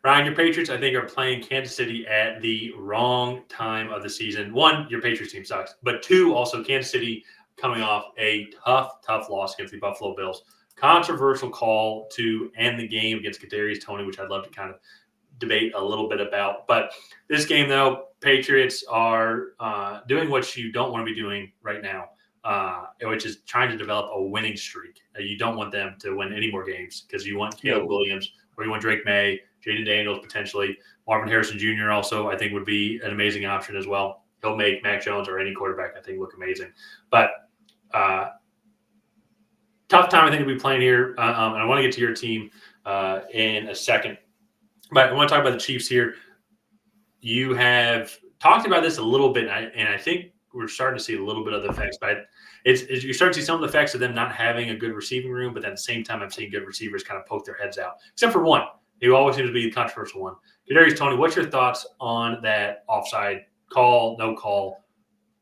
Ryan, your Patriots, I think, are playing Kansas City at the wrong time of the season. One, your Patriots team sucks. But two, also Kansas City coming off a tough loss against the Buffalo Bills. Controversial call to end the game against Kadarius Toney, which I'd love to kind of debate a little bit about. But this game, though, Patriots are doing what you don't want to be doing right now, which is trying to develop a winning streak. You don't want them to win any more games because you want Caleb Williams or you want Drake May, Jaden Daniels potentially. Marvin Harrison Jr. also, I think, would be an amazing option as well. He'll make Mac Jones or any quarterback, I think, look amazing. But tough time, I think, to be playing here. And I want to get to your team in a second. But I want to talk about the Chiefs here. You have talked about this a little bit, and I think we're starting to see a little bit of the effects. But you're starting to see some of the effects of them not having a good receiving room, but at the same time, I'm seeing good receivers kind of poke their heads out, except for one. Who always seems to be the controversial one. Kadarius Toney, what's your thoughts on that offside call, no call?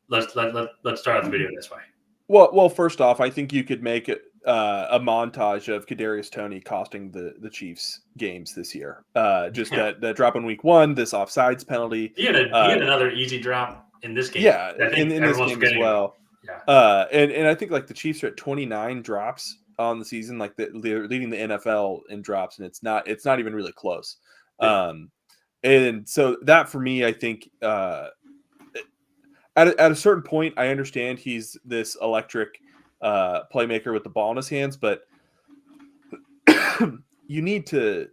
Let's start out the video this way. Well, first off, I think you could make it a montage of Kadarius Toney costing the Chiefs games this year. That drop in week 1, this offsides penalty. He had another easy drop in this game. Yeah, in this game as well. Yeah. And I think like the Chiefs are at 29 drops on the season, like they're leading the NFL in drops, and it's not even really close. Yeah. And so that for me, I think at a certain point, I understand he's this electric playmaker with the ball in his hands, but you need to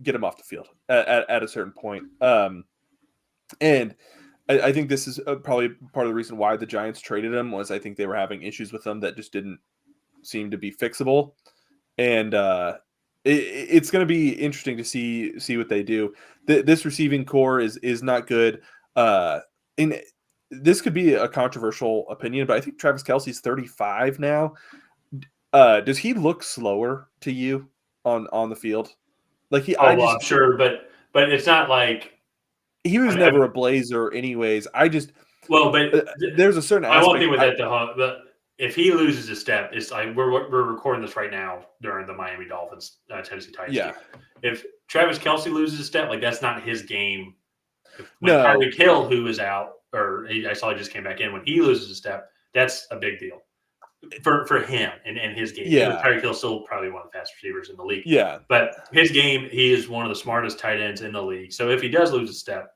get him off the field at a certain point. And I think this is probably part of the reason why the Giants traded him, was I think they were having issues with him that just didn't seem to be fixable. And it's going to be interesting to see what they do. This receiving core is not good. This could be a controversial opinion, but I think Travis Kelce's 35 now. Does he look slower to you on the field? Like I'm sure, but it's not like he was never a blazer, anyways. but there's a certain aspect. I won't think with that. But if he loses a step, it's like we're recording this right now during the Miami Dolphins Tennessee Titans game. If Travis Kelce loses a step, like that's not his game. When Tyreek Hill, who is out, or I saw he just came back in, when he loses a step, that's a big deal for him and his game. Yeah, Tyreek Hill's still probably one of the fastest receivers in the league. Yeah, but his game, he is one of the smartest tight ends in the league. So if he does lose a step,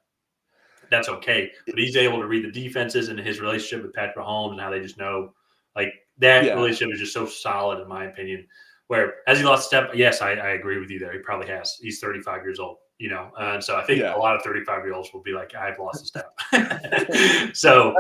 that's okay. But he's able to read the defenses, and his relationship with Patrick Mahomes and how they just know, like that relationship is just so solid, in my opinion. Where has he lost a step? Yes, I agree with you there. He probably has. He's 35 years old, and so I think a lot of 35-year-olds will be like, I've lost a step. So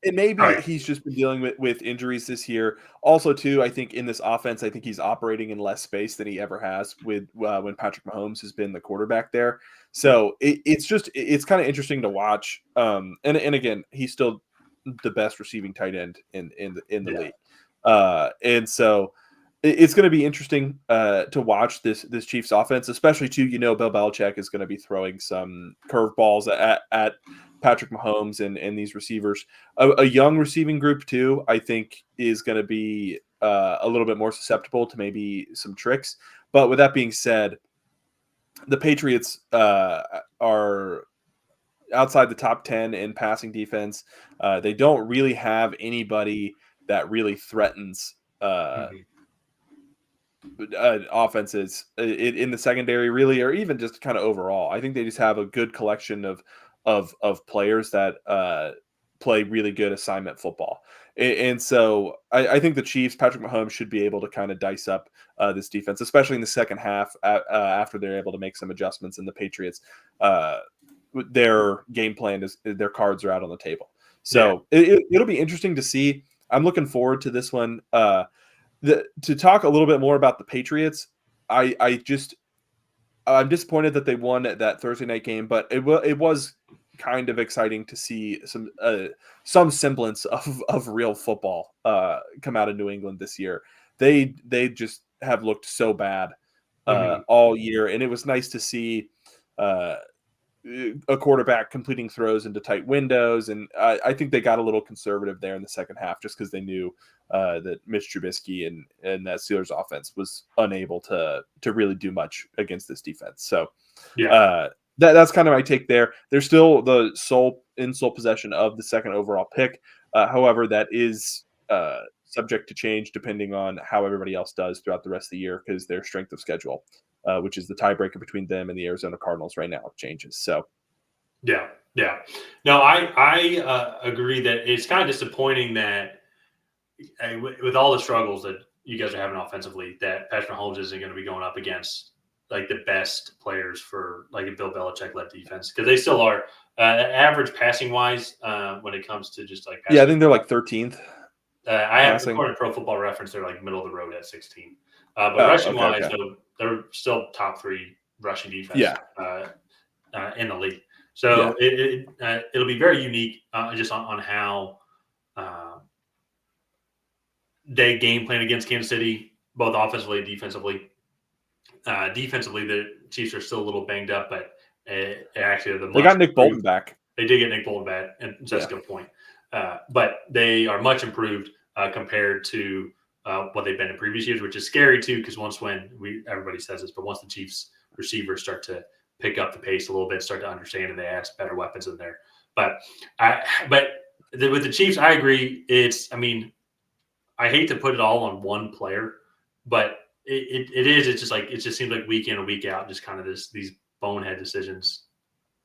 it may be he's just been dealing with injuries this year. Also, too, I think in this offense, I think he's operating in less space than he ever has with when Patrick Mahomes has been the quarterback there. So it's kind of interesting to watch. And again, he's still the best receiving tight end in the league. And so it's going to be interesting to watch this Chiefs offense, especially too. Bill Belichick is going to be throwing some curveballs at Patrick Mahomes and these receivers. A young receiving group too, I think, is going to be a little bit more susceptible to maybe some tricks. But with that being said, the Patriots are outside the top 10 in passing defense. They don't really have anybody that really threatens offenses in the secondary, really, or even just kind of overall. I think they just have a good collection of players that play really good assignment football. And so I think the Chiefs, Patrick Mahomes, should be able to kind of dice up this defense, especially in the second half after they're able to make some adjustments. And the Patriots, their game plan is their cards are out on the table. So it'll be interesting to see. I'm looking forward to this one. To talk a little bit more about the Patriots, I'm disappointed that they won that Thursday night game, but it was kind of exciting to see some semblance of real football come out of New England this year. They just have looked so bad all year, and it was nice to see a quarterback completing throws into tight windows, and I think they got a little conservative there in the second half just because they knew that Mitch Trubisky and that Steelers offense was unable to really do much against this defense. So that's kind of my take there. They're still the sole possession of the second overall pick. However, that is subject to change depending on how everybody else does throughout the rest of the year because their strength of schedule, which is the tiebreaker between them and the Arizona Cardinals right now, changes. So, yeah. No, I agree that it's kind of disappointing that with all the struggles that you guys are having offensively, that Patrick Mahomes isn't going to be going up against like the best players for like a Bill Belichick led defense because they still are average passing wise when it comes to just like passing. Yeah, I think they're like 13th. I have according to Pro Football Reference, they're like middle of the road at 16. But rushing wise, they're still top 3 rushing defense in the league. So it'll be very unique just on how they game plan against Kansas City, both offensively and defensively. Defensively, the Chiefs are still a little banged up, but actually they got Nick Bolton back. They did get Nick Bolton back, and that's a good point. But they are much improved compared to what they've been in previous years, which is scary too, because everybody says this, but once the Chiefs receivers start to pick up the pace a little bit, start to understand, and they add better weapons in there. But with the Chiefs, I agree. I hate to put it all on one player, but it just seems like week in and week out, just kind of these bonehead decisions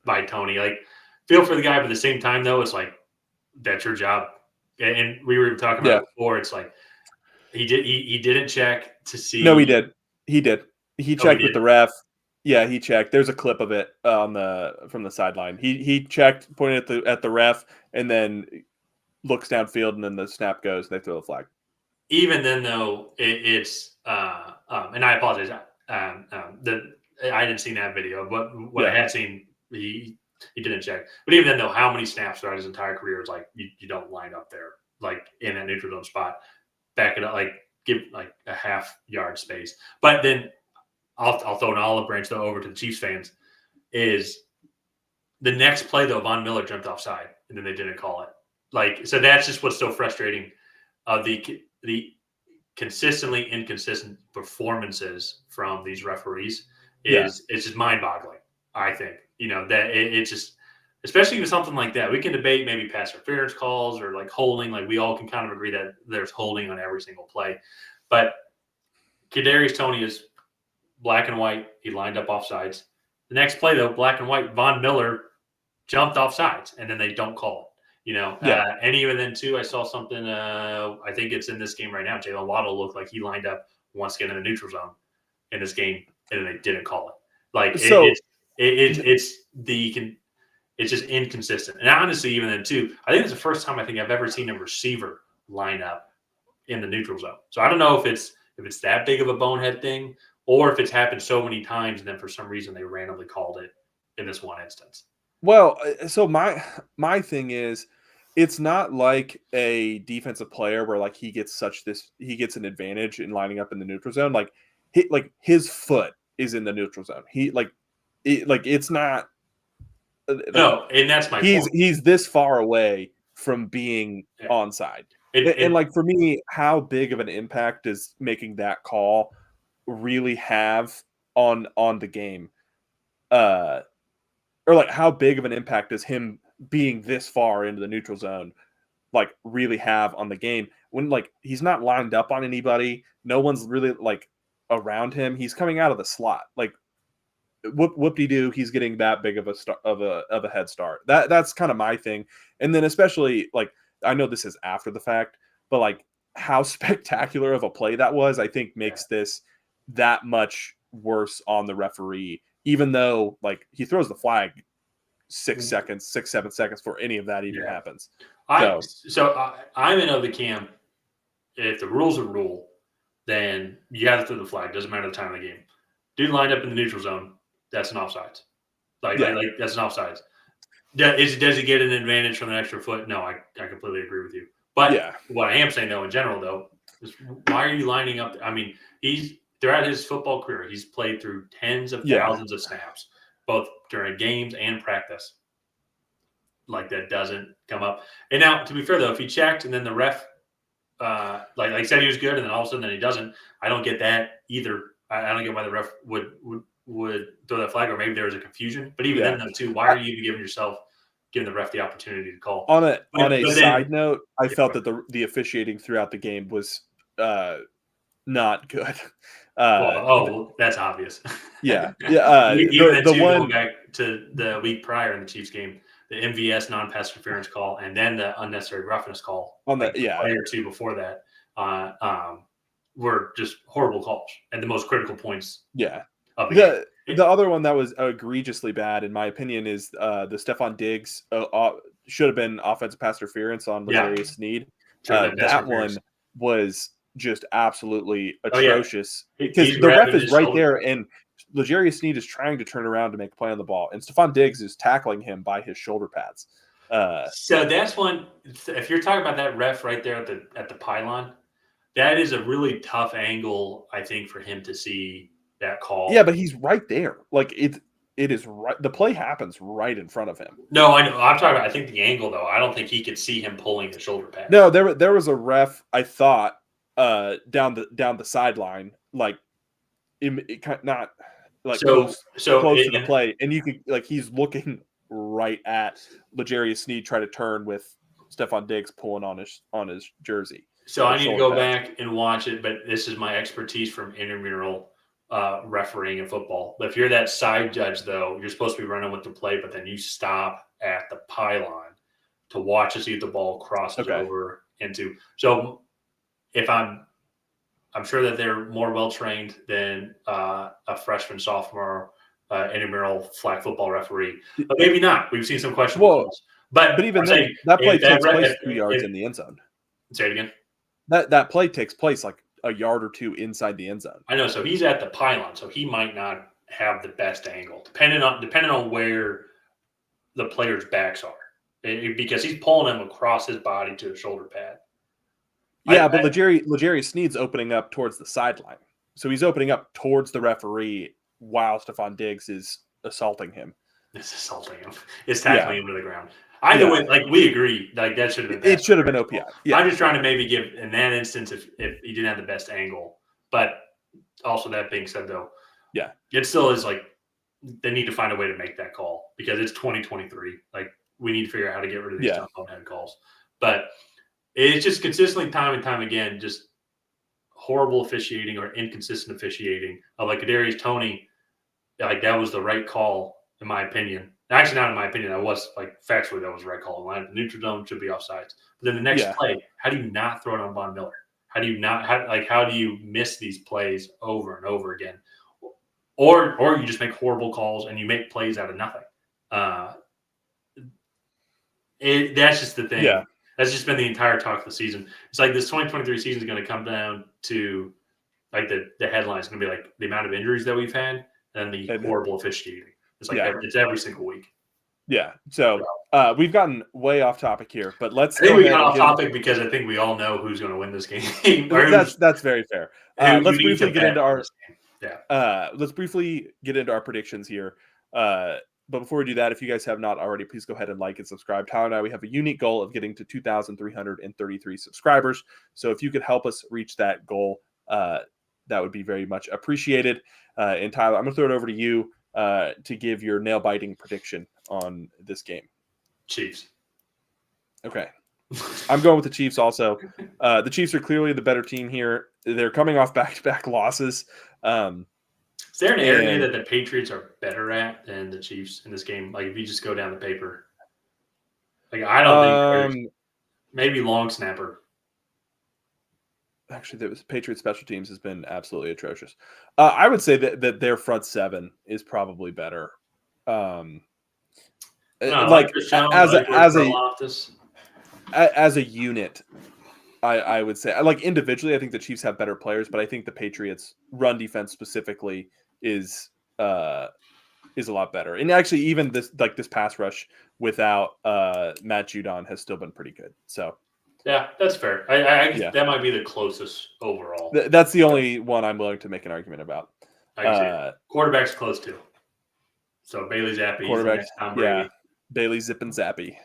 by Tony. Like, feel for the guy, but at the same time, though, it's like that's your job. And we were talking about it before. It's like he didn't check to see. No, he did. He checked with the ref. Yeah, he checked. There's a clip of it from the sideline. He checked, pointed at the ref, and then looks downfield, and then the snap goes. And they throw the flag. Even then, though, it's and I apologize. I didn't see that video, but what I had seen, he didn't check. But even then, though, how many snaps throughout his entire career is like you don't line up there, like in that neutral zone spot, back it up, like give like a half-yard space. But then I'll throw an olive branch though over to the Chiefs fans. Is the next play though, Von Miller jumped offside, and then they didn't call it. Like, so that's just what's so frustrating. The consistently inconsistent performances from these referees it's just mind-boggling. I think that it's just, especially with something like that, we can debate maybe pass interference calls or like holding. Like, we all can kind of agree that there's holding on every single play, but Kadarius Toney is black and white. He lined up offsides. The next play though, black and white, Von Miller jumped offsides, and then they don't call it. And even then too, I saw something. I think it's in this game right now. Jalen Waddle looked like he lined up once again in the neutral zone in this game, and they didn't call it. Like, it's just inconsistent. And honestly, even then too, I think it's the first time I think I've ever seen a receiver line up in the neutral zone. So I don't know if it's that big of a bonehead thing, or if it's happened so many times and then for some reason they randomly called it in this one instance. Well, so my thing is, it's not like a defensive player where like he gets an advantage in lining up in the neutral zone. Like his foot is in the neutral zone. It's not. No, and that's my point. He's this far away from being onside. And like, for me, how big of an impact does making that call really have on the game? Or like, how big of an impact does him being this far into the neutral zone like really have on the game when like he's not lined up on anybody? No one's really like around him. He's coming out of the slot. Like, whoop-de-doo, he's getting that big of a head start. That's kind of my thing. And then especially, like, I know this is after the fact, but like how spectacular of a play that was, I think makes this that much worse on the referee, even though like he throws the flag 6 seconds, 7 seconds before any of that even happens. I'm in of the camp. If the rule's a rule, then you have to throw the flag. Doesn't matter the time of the game. Dude lined up in the neutral zone. That's an offsides. Like that's an offsides. Does he get an advantage from an extra foot? No, I completely agree with you. But what I am saying though, in general though, is why are you lining up? I mean, he's throughout his football career, he's played through tens of thousands of snaps. both during games and practice. Like that doesn't come up. And now, to be fair though, if he checked and then the ref, like said he was good, and then all of a sudden then he doesn't, I don't get that either. I don't get why the ref would throw that flag, or maybe there was a confusion. But even then, though, too, why are you even giving the ref the opportunity to call? On a But side note, I felt that the officiating throughout the game was not good. Well, that's obvious. Yeah. Even The going one back to the week prior in the Chiefs game, the MVS non-pass interference call, and then the unnecessary roughness call on the play or two before that were just horrible calls and the most critical points. Yeah. Of the game. The other one that was egregiously bad, in my opinion, is the Stephon Diggs should have been offensive pass interference on L'Jarius Sneed. That one was just absolutely atrocious because the ref is right there, and L'Jarius Sneed is trying to turn around to make a play on the ball, and Stephon Diggs is tackling him by his shoulder pads. So that's one. If you're talking about that ref right there at the pylon, that is a really tough angle, I think, for him to see that call. Yeah, but he's right there. Like it is right. The play happens right in front of him. No, I know. I'm talking about. I think the angle though. I don't think he could see him pulling the shoulder pad. No, there was a ref. I thought down the sideline, like not like close to the play, and you could like he's looking right at L'Jarius Sneed try to turn with Stephon Diggs pulling on his jersey. So I need to go back and watch it, but this is my expertise from intramural refereeing in football. But if you're that side judge, though, you're supposed to be running with the play, but then you stop at the pylon to watch to see if the ball crosses over into. So if I'm sure that they're more well trained than a freshman, sophomore intramural flag football referee, but maybe not. We've seen some questionable calls. But even then, that play takes place 2 yards in the end zone. Say it again. That play takes place like a yard or two inside the end zone. I know. So he's at the pylon, so he might not have the best angle, depending on where the players' backs are, because he's pulling him across his body to the shoulder pad. Yeah, but L'Jarius Sneed's opening up towards the sideline, so he's opening up towards the referee while Stephon Diggs is assaulting him. It's assaulting him. It's tackling him to the ground. Either way, like we agree, like that should have been. It should have been OPI. Yeah. I'm just trying to maybe give in that instance if he didn't have the best angle, but also that being said, though, it still is like they need to find a way to make that call because it's 2023. Like we need to figure out how to get rid of these jump on head calls. But it's just consistently, time and time again, just horrible officiating or inconsistent officiating. Like Kadarius Toney, like that was the right call in my opinion. Actually, not in my opinion. That was like factually that was the right call. Line the neutral zone should be offsides. But then the next play, how do you not throw it on Von Miller? How do you miss these plays over and over again? Or you just make horrible calls and you make plays out of nothing. That's just the thing. Yeah. That's just been the entire talk of the season. It's like this 2023 season is going to come down to like the headlines going to be like the amount of injuries that we've had and the horrible officiating. It's like it's every single week. Yeah. So we've gotten way off topic here, but let's. I think we got off topic because I think we all know who's going to win this game. That's very fair. Let's briefly get into our. Let's briefly get into our predictions here. But before we do that, if you guys have not already, please go ahead and like and subscribe. Tyler and I, we have a unique goal of getting to 2,333 subscribers. So if you could help us reach that goal, that would be very much appreciated. And Tyler, I'm going to throw it over to you to give your nail-biting prediction on this game. Chiefs. Okay. I'm going with the Chiefs also. The Chiefs are clearly the better team here. They're coming off back-to-back losses. Is there an area that the Patriots are better at than the Chiefs in this game? Like if you just go down the paper. Like I don't think maybe long snapper. Actually, the Patriots special teams has been absolutely atrocious. I would say that their front seven is probably better. As a unit, I would say like individually, I think the Chiefs have better players, but I think the Patriots run defense specifically is a lot better. And actually, even this pass rush without Matt Judon has still been pretty good. So. Yeah, that's fair. That might be the closest overall. That's the only one I'm willing to make an argument about. Quarterback's close too. So Bailey Zappi is the Quarterback, next Tom yeah, Brady. Bailey Zip and Zappy.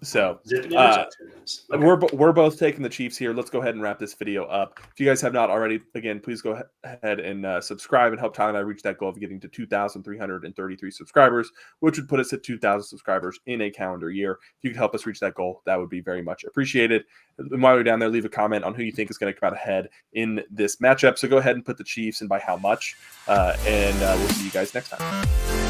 So Zipping into touchdowns. Okay. we're both taking the Chiefs here. Let's go ahead and wrap this video up. If you guys have not already, again, please go ahead and subscribe and help Tyler and I reach that goal of getting to 2,333 subscribers, which would put us at 2,000 subscribers in a calendar year. If you could help us reach that goal, that would be very much appreciated. And while you're down there, leave a comment on who you think is going to come out ahead in this matchup. So go ahead and put the Chiefs and by how much. And we'll see you guys next time.